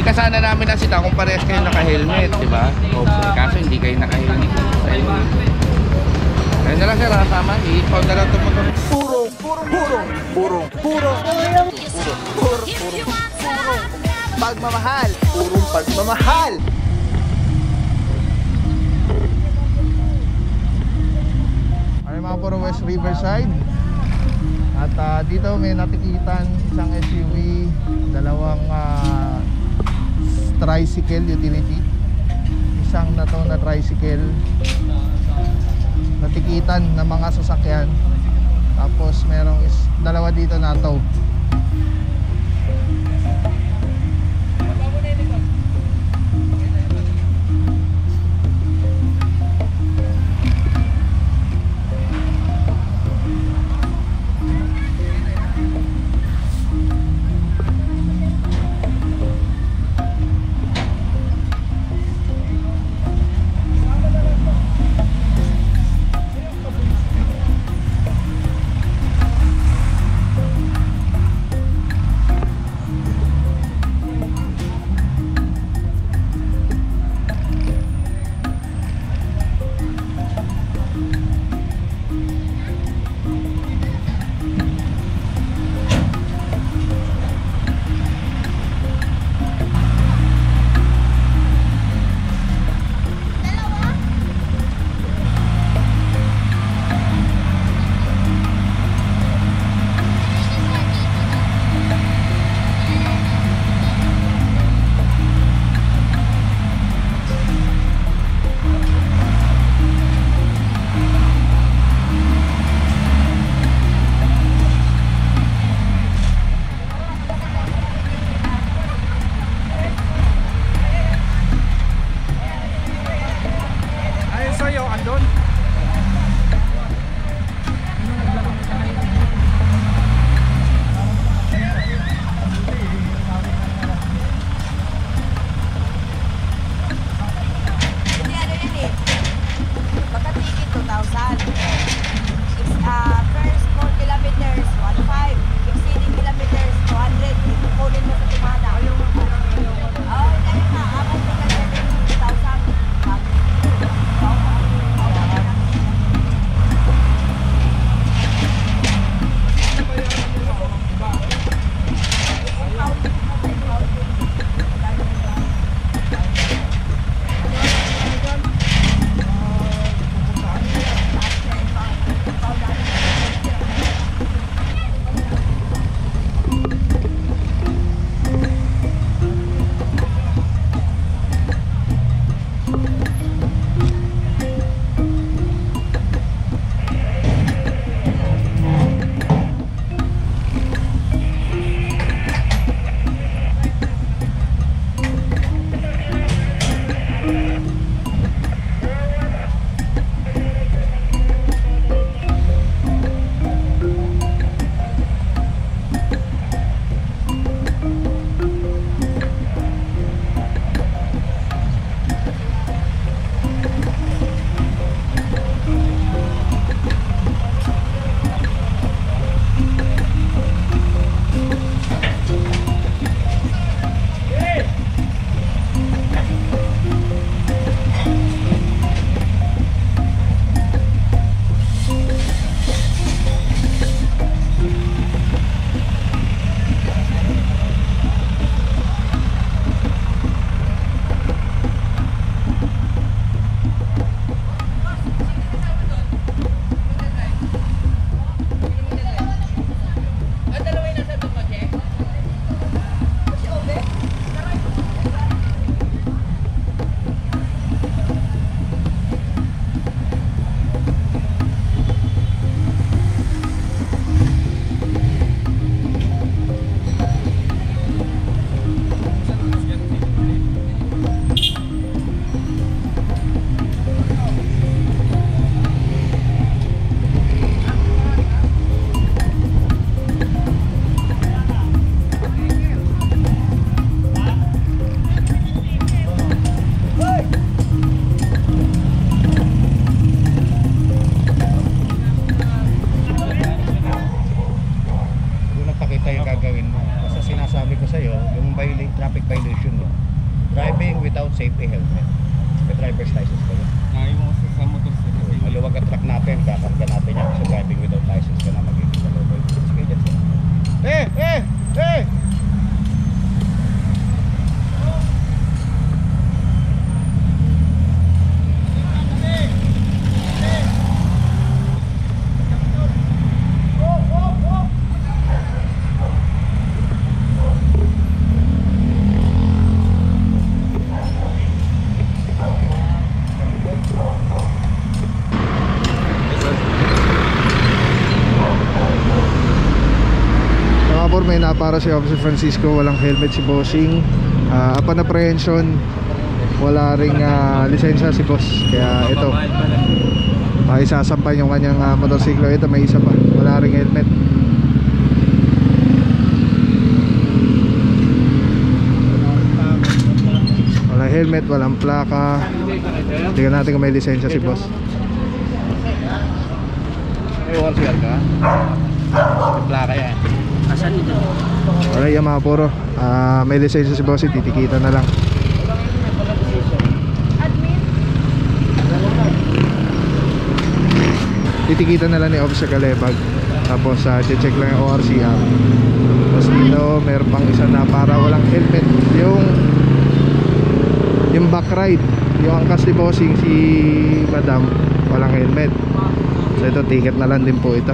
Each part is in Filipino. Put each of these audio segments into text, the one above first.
Ikasana namin na sila kung parehas kayo naka-helmet, di ba? Kaso hindi kayo naka-helmet. Kaya na lang sir, sama. I-ikaw na lang ito motor. Puro pagmamahal. Purong pagmamahal. Ay mga puro West Riverside. At dito may natikitan isang SUV, dalawang tricycle utility, isang na to na tricycle, natikitan ng mga sasakyan. Tapos merong dalawa dito na tow. sa'yo, yung traffic violation mo. Driving without safety helmet. May driver's license ka na. Ngayon mo kasi sa motor sa Maluwag ang truck natin, kakarga natin yan kasi driving without license ka na magiging sa local. Sige dyan sir. May napara si Officer Francisco, walang helmet si Bossing. Upon apprehension, wala ring lisensya si boss. Kaya ito, isasampan yung kanyang motorsiklo. Ito may isa pa, wala ring helmet. Walang helmet, walang plaka. Tingnan natin kung may lisensya si boss. May ORCR ka? May plaka yan. Asan ito? Alright, yung mga puro may lisensya si boss, titikita na lang. Titikita na lang ni Officer Calebag. Tapos check lang yung ORCR. Tapos dito meron pang isa na para walang helmet, yung back ride, yung angkas ni Bossing si Madam, walang helmet. So ito, ticket na lang din po ito.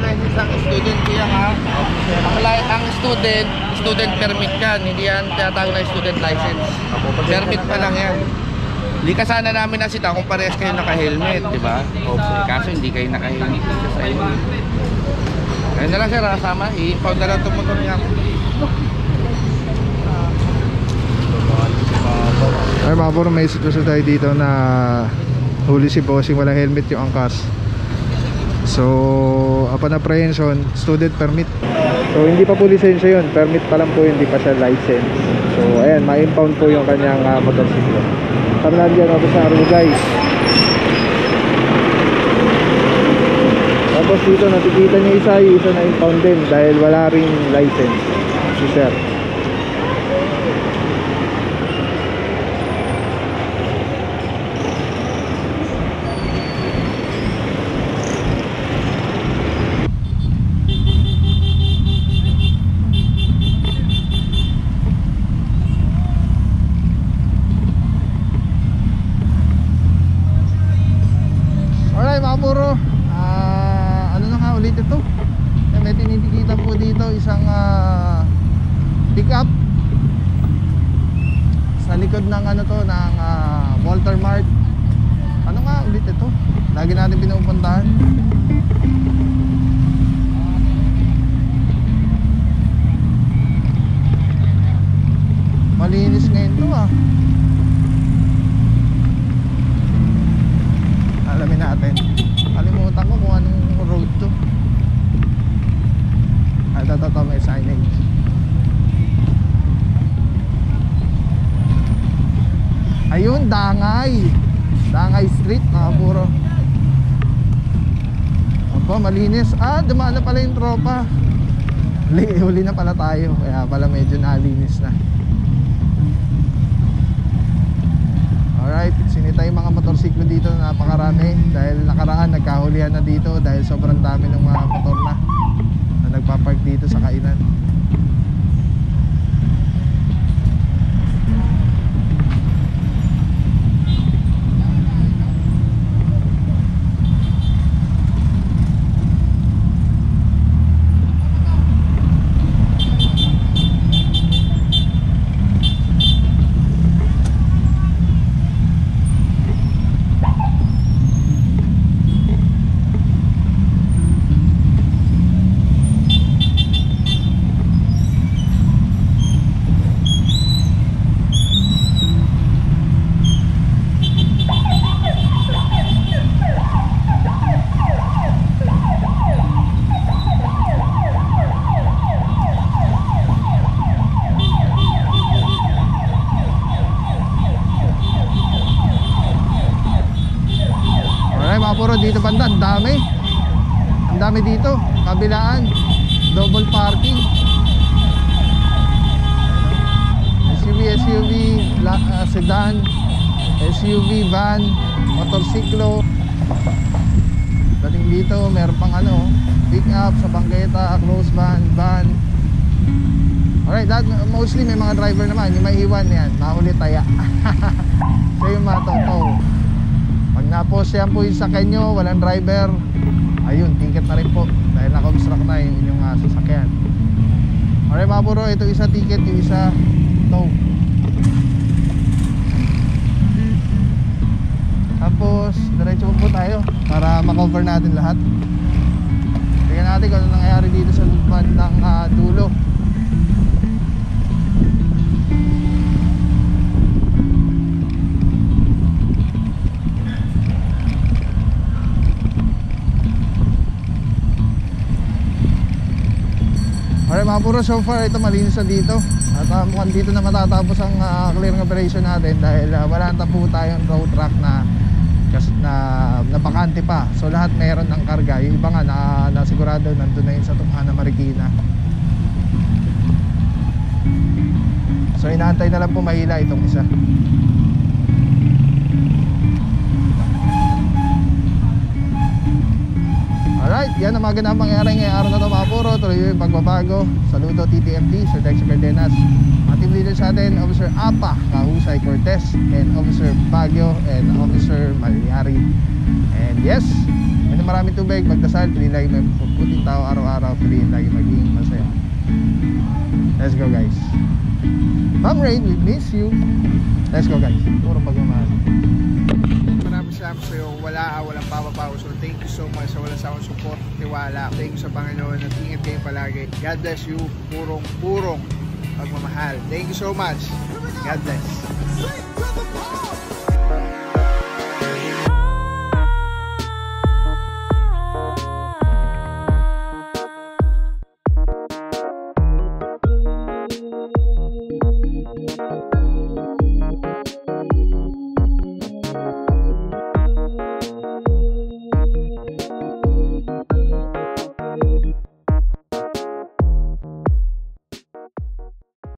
License ang student kaya ha. Ang student permit yan. Hindi yan tinatawag na student license. Permit pa lang yan. Hindi ka sana namin nasita kung parehas kayo naka-helmet, di ba? Kaso hindi kayo naka-helmet sa iyo. Kaya na lang sir, sama. I-impound na lang itong motor niya. Ay mga puro, may sitwasyon tayo dito na huli si Bossing, walang helmet yung angkas. So upon apprehension, student permit. So hindi pa po lisensya yun, permit pa lang po, hindi pa siya license. So ayan, ma-impound po yung kanyang motorsiklo. Tandaan dyan ako sa Arugay. Tapos dito nakikita niyo isa, yung isa na impound din dahil wala ring license si sir. Puro ano na nga ulit ito, may tinitikita po dito isang pick up sa likod ng ano to, ng Walter Mart. Ano nga ulit ito, lagi natin pinupuntahan. Malinis ngayon to alamin natin. Kalimutan ko kung anong road to. Ito may signage. Ayun, Dangay Street, puro. Opo, malinis. Dumaan na pala yung tropa. Huli na pala tayo. Kaya pala medyo nalinis na. Alright, sinita yung mga motorsiklo dito na napakarami. Dahil nakaraan nagkahulihan na dito dahil sobrang dami ng mga motor na nagpapark dito sa kainan. Puro dito banda, ang dami dito, kabilaan, double parking. sedan, SUV, van, motorsiklo. Dating dito, meron pang ano, pick up sa bangketa, close van, van. Alright, mostly may mga driver naman. Yung maiwan yan, maulit taya. So yung matoto. Pag na-post yan po yung sakyan nyo, walang driver, ayun, ticket na rin po. Dahil na-construct na yung inyong sasakyan. Alright mga bro, ito isa ticket, yung isa tow. Tapos, diretso po tayo para makover natin lahat. Tingnan natin kung ano nangyayari dito sa bandang dulo. Alright mga puro, so far ito malinis na dito. At mukhang dito na matatapos ang clearing operation natin dahil wala na po tayong road track na bakante pa. So lahat meron ng karga. Yung iba nga nasigurado nandun na yun sa Tumana, Marikina. So inaantay na lang po mahila itong isa. Alright, yan ang mga ganang mangyari ngayong araw na ito mga puro. Tuloy yung pagbabago. Saludo TTMD, Sir Dexter Cardenas. Ang team leader sa atin, Officer Apa Kahusay Cortez, and Officer Baguio, and Officer Malyari. And yes, may maraming tubig, magdasal, piliin lagi may puting tao araw-araw, piliin lagi maging masaya. Let's go guys. Ma'am Rain, we miss you. Let's go guys. Puro pagmamahal. Maraming salamat sa'yo. Walang papapaw. So thank you so much sa walang sawang support, tiwala. Thank you sa Panginoon at ingat kayo palagi. God bless you. Purong pagmamahal. Thank you so much. God bless.